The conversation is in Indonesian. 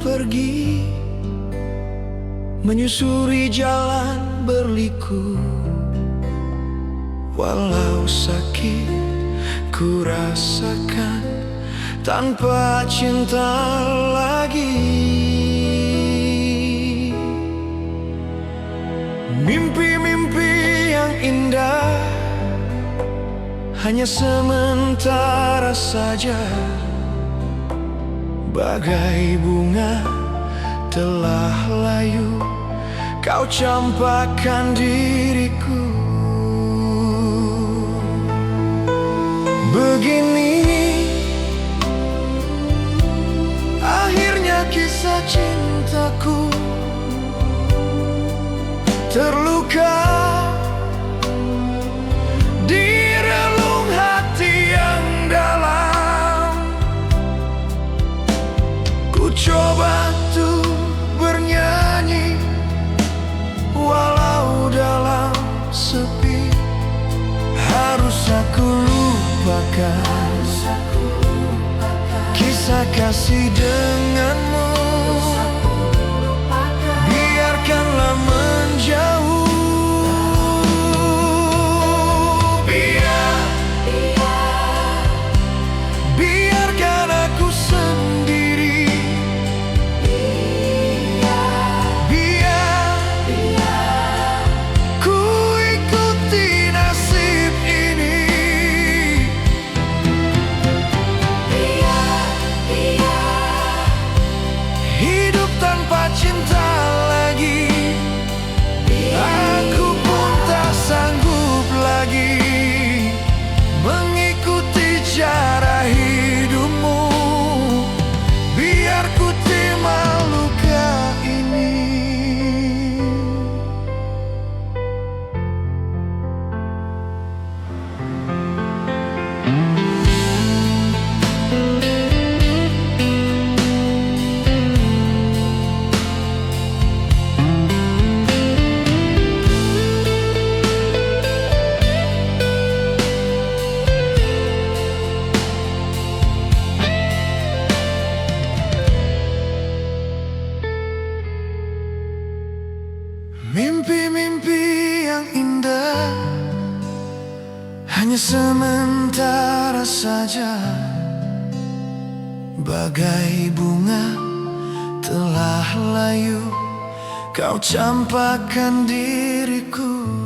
pergi, menyusuri jalan berliku. Walau sakit ku rasakan, tanpa cinta lagi. Mimpi-mimpi yang indah hanya sementara saja, bagai bunga telah layu kau campakkan diriku. Begini akhirnya kisah cintaku, terluka di relung hati yang dalam. Ku coba tuh bernyanyi walau dalam sepi. Harus aku lupakan kisah kasih denganmu. Biarkanlah menjauh. Biarkan aku sendiri. Biar ku ikuti nasib ini. Hidup tanpa cinta lagi, aku pun tak sanggup lagi mengikuti cara hidupmu. Biar ku terima luka ini. Mimpi-mimpi yang indah hanya sementara saja, bagai bunga telah layu kau campakkan diriku.